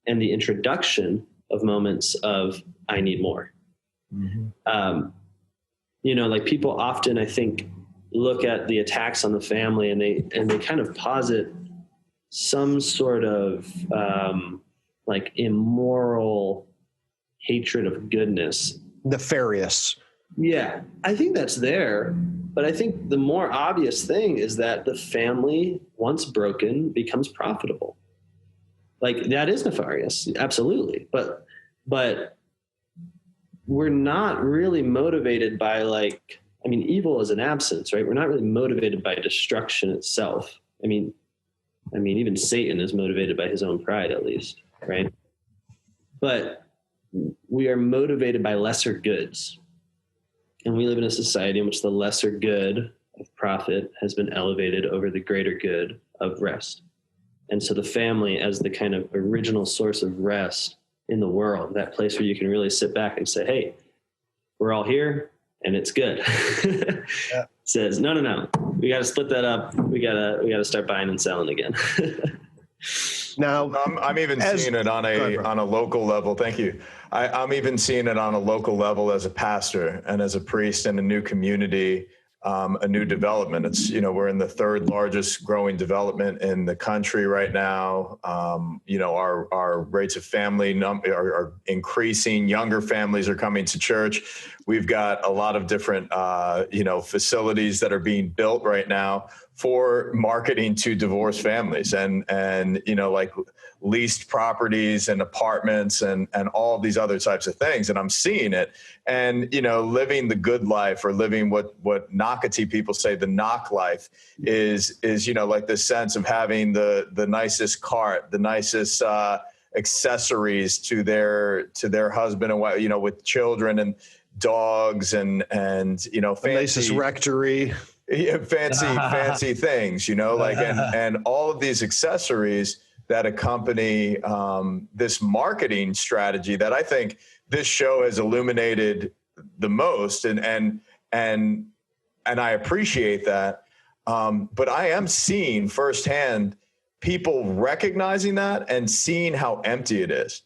Speaker 4: and the introduction of moments of I need more. Mm-hmm. You know, like people often, I think, look at the attacks on the family and they kind of posit some sort of like immoral hatred of goodness.
Speaker 2: Nefarious.
Speaker 4: Yeah, I think that's there. But I think the more obvious thing is that the family, once broken, becomes profitable. Like that is nefarious, absolutely. But we're not really motivated by like, I mean, evil is an absence, right? We're not really motivated by destruction itself. I mean, even Satan is motivated by his own pride, at least, right? But we are motivated by lesser goods. And we live in a society in which the lesser good of profit has been elevated over the greater good of rest. And so the family as the kind of original source of rest in the world, that place where you can really sit back and say, hey, we're all here and it's good. Yeah. Says, no, we got to split that up. We got to start buying and selling again.
Speaker 3: Now, I'm even seeing it on a local level. Thank you. I'm even seeing it on a local level as a pastor and as a priest in a new community, a new development. It's, you know, we're in the third largest growing development in the country right now. You know, our rates of family are increasing. Younger families are coming to church. We've got a lot of different, facilities that are being built right now for marketing to divorced families and, you know, like leased properties and apartments and all of these other types of things. And I'm seeing it and, you know, living the good life or living what Nakati people say, the knock life is, you know, like this sense of having the nicest cart, the nicest, accessories to their husband and wife, you know, with children and dogs and, you know, fancy,
Speaker 2: the nicest rectory.
Speaker 3: Yeah, fancy things, you know, like, and all of these accessories that accompany this marketing strategy that I think this show has illuminated the most. And I appreciate that. But I am seeing firsthand people recognizing that and seeing how empty it is.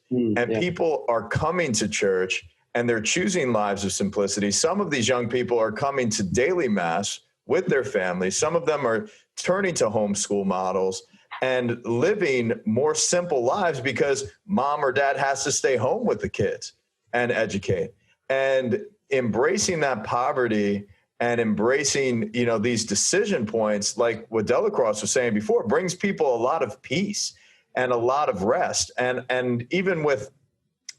Speaker 3: People are coming to church and they're choosing lives of simplicity. Some of these young people are coming to daily mass with their families. Some of them are turning to homeschool models and living more simple lives because mom or dad has to stay home with the kids and educate. And embracing that poverty and embracing, you know, these decision points, like what Delacroix was saying before, brings people a lot of peace and a lot of rest. And even with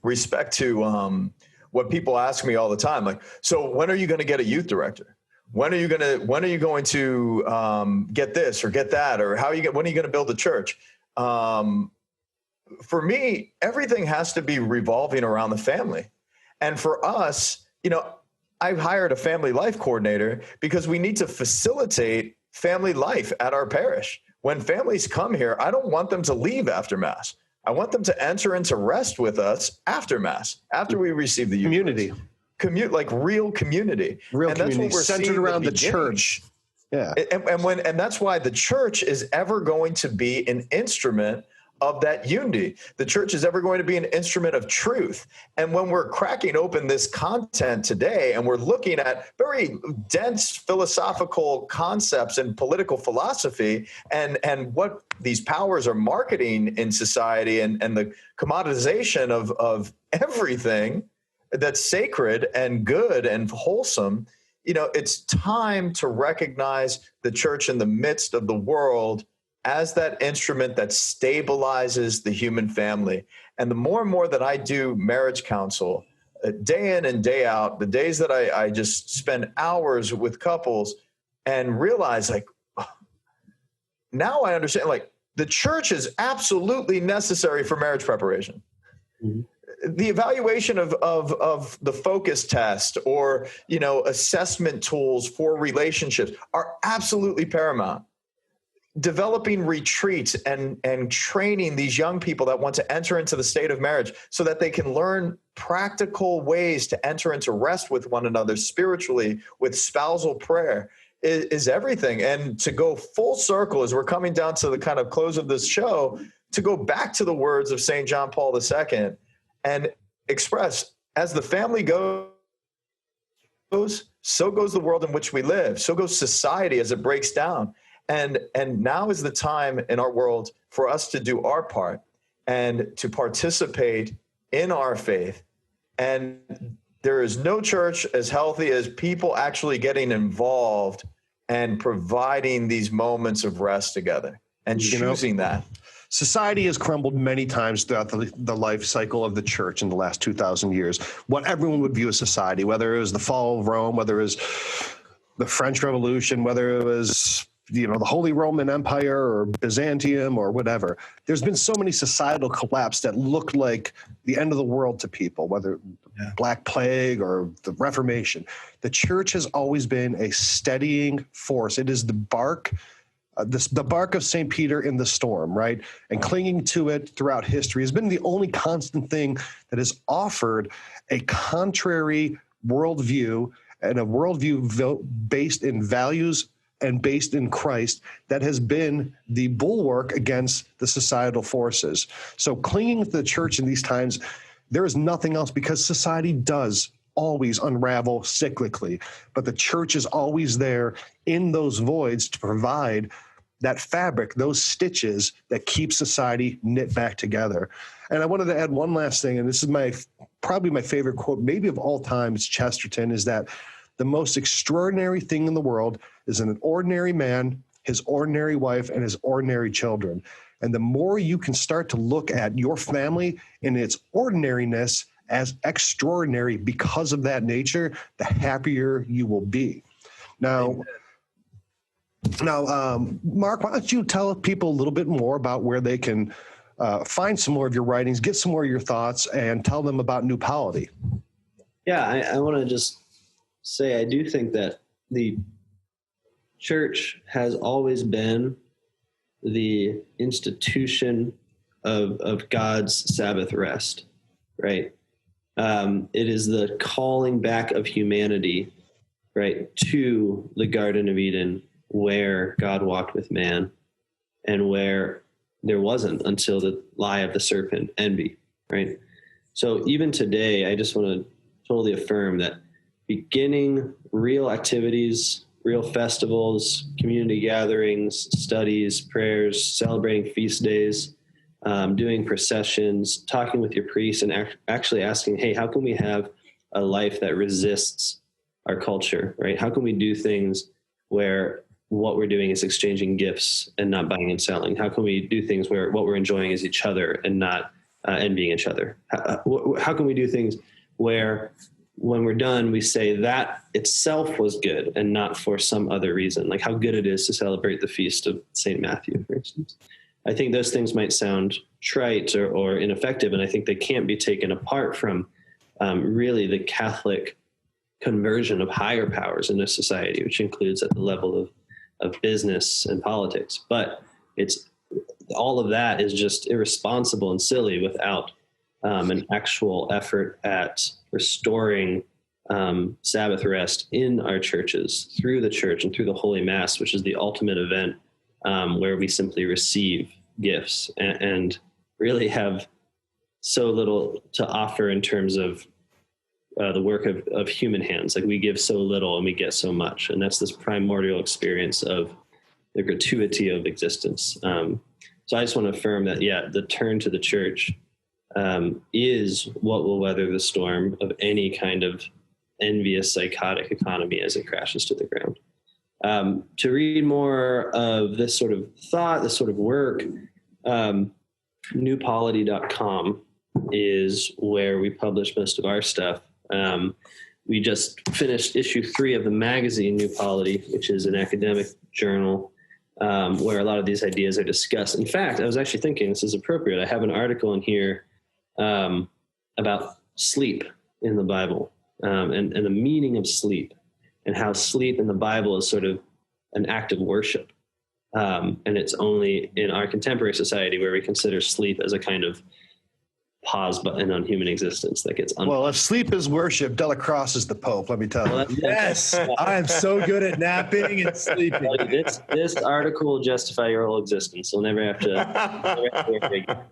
Speaker 3: respect to what people ask me all the time, like, so when are you going to get a youth director? When are you going to get this or get that? Or when are you going to build a church? For me, everything has to be revolving around the family. And for us, you know, I've hired a family life coordinator because we need to facilitate family life at our parish. When families come here, I don't want them to leave after Mass. I want them to enter into rest with us after Mass, after we receive the
Speaker 2: community.
Speaker 3: Like real community.
Speaker 2: Real
Speaker 3: and
Speaker 2: community
Speaker 3: that's what we're
Speaker 2: centered around the church. Yeah.
Speaker 3: And that's why the church is ever going to be an instrument of that unity. The church is ever going to be an instrument of truth. And when we're cracking open this content today and we're looking at very dense philosophical concepts and political philosophy and what these powers are marketing in society and the commoditization of everything, that's sacred and good and wholesome, it's time to recognize the church in the midst of the world as that instrument that stabilizes the human family. And the more and more that I do marriage counsel, day in and day out, the days that I just spend hours with couples and realize, like, now I understand, like, the church is absolutely necessary for marriage preparation. Mm-hmm. The evaluation of the focus test or, assessment tools for relationships are absolutely paramount. Developing retreats and training these young people that want to enter into the state of marriage so that they can learn practical ways to enter into rest with one another spiritually with spousal prayer is everything. And to go full circle as we're coming down to the kind of close of this show, to go back to the words of St. John Paul II and express, as the family goes, so goes the world in which we live. So goes society as it breaks down. And now is the time in our world for us to do our part and to participate in our faith. And there is no church as healthy as people actually getting involved and providing these moments of rest together and choosing that.
Speaker 2: Society has crumbled many times throughout the life cycle of the church in the last 2,000 years. What everyone would view as society, whether it was the fall of Rome, whether it was the French Revolution, whether it was the Holy Roman Empire or Byzantium or whatever. There's been so many societal collapse that looked like the end of the world to people, whether Black Plague or the Reformation. The church has always been a steadying force. It is the bark of St. Peter in the storm, right? And clinging to it throughout history has been the only constant thing that has offered a contrary worldview and a worldview based in values and based in Christ that has been the bulwark against the societal forces. So clinging to the church in these times, there is nothing else, because society does always unravel cyclically, but the church is always there in those voids to provide that fabric, those stitches that keep society knit back together. And I wanted to add one last thing, and this is probably my favorite quote, maybe of all time. It's Chesterton, is that the most extraordinary thing in the world is an ordinary man, his ordinary wife, and his ordinary children. And the more you can start to look at your family in its ordinariness as extraordinary because of that nature, the happier you will be. Now, Marc, why don't you tell people a little bit more about where they can find some more of your writings, get some more of your thoughts, and tell them about New Polity.
Speaker 4: Yeah, I want to just say I do think that the church has always been the institution of God's Sabbath rest, right? It is the calling back of humanity, right, to the Garden of Eden, where God walked with man and where there wasn't until the lie of the serpent, envy, right? So even today, I just want to totally affirm that beginning real activities, real festivals, community gatherings, studies, prayers, celebrating feast days, doing processions, talking with your priest, and actually asking, hey, how can we have a life that resists our culture, right? How can we do things where what we're doing is exchanging gifts and not buying and selling? How can we do things where what we're enjoying is each other and not envying each other? How can we do things where when we're done, we say that itself was good and not for some other reason, like how good it is to celebrate the feast of St. Matthew, for instance. I think those things might sound trite or ineffective, and I think they can't be taken apart from really the Catholic conversion of higher powers in this society, which includes at the level of business and politics. But it's all of that is just irresponsible and silly without an actual effort at restoring Sabbath rest in our churches through the church and through the Holy Mass, which is the ultimate event where we simply receive gifts and really have so little to offer in terms of the work of human hands. Like we give so little and we get so much. And that's this primordial experience of the gratuity of existence. So I just want to affirm that, yeah, the turn to the church is what will weather the storm of any kind of envious, psychotic economy as it crashes to the ground. To read more of this sort of thought, this sort of work, newpolity.com is where we publish most of our stuff. We just finished issue 3 of the magazine New Polity, which is an academic journal where a lot of these ideas are discussed. In fact, I was actually thinking this is appropriate. I have an article in here about sleep in the Bible and the meaning of sleep and how sleep in the Bible is sort of an act of worship. And it's only in our contemporary society where we consider sleep as a kind of pause button on human existence that gets
Speaker 2: well, if sleep is worship, Delacroix is the Pope, let me tell you.
Speaker 1: Yes, I am so good at napping and sleeping.
Speaker 4: This article will justify your whole existence. You'll never have to work again.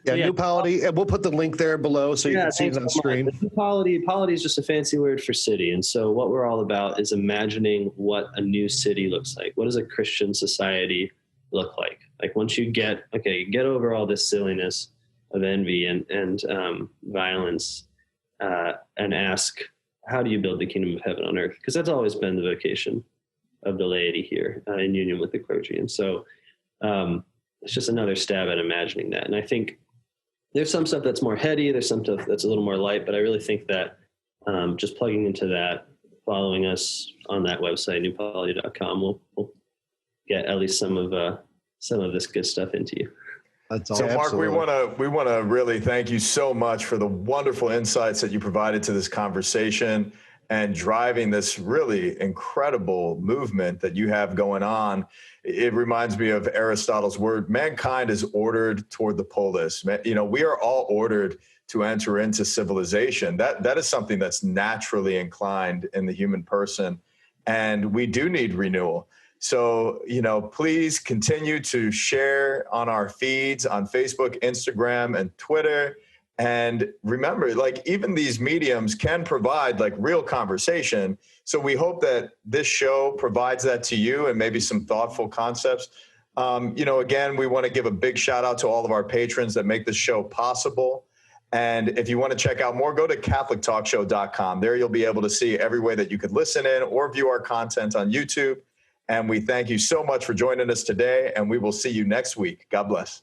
Speaker 2: Yeah, New Polity, and we'll put the link there below so you can see it on the screen.
Speaker 4: Polity is just a fancy word for city. And so what we're all about is imagining what a new city looks like. What does a Christian society look like? Like once you get over all this silliness of envy and violence and ask, how do you build the kingdom of heaven on earth? Because that's always been the vocation of the laity here in union with the clergy. And so it's just another stab at imagining that. And I think there's some stuff that's more heady. There's some stuff that's a little more light, but I really think that just plugging into that, following us on that website, newpolity.com, we'll get at least some of this good stuff into you.
Speaker 1: That's
Speaker 3: so,
Speaker 1: awesome.
Speaker 3: Marc, we want to really thank you so much for the wonderful insights that you provided to this conversation and driving this really incredible movement that you have going on. It reminds me of Aristotle's word, mankind is ordered toward the polis. You know, we are all ordered to enter into civilization. That is something that's naturally inclined in the human person. And we do need renewal. So, you know, please continue to share on our feeds on Facebook, Instagram, and Twitter. And remember, like, even these mediums can provide like real conversation. So we hope that this show provides that to you and maybe some thoughtful concepts. You know, again, we want to give a big shout out to all of our patrons that make this show possible. And if you want to check out more, go to CatholicTalkShow.com. There you'll be able to see every way that you could listen in or view our content on YouTube. And we thank you so much for joining us today, and we will see you next week. God bless.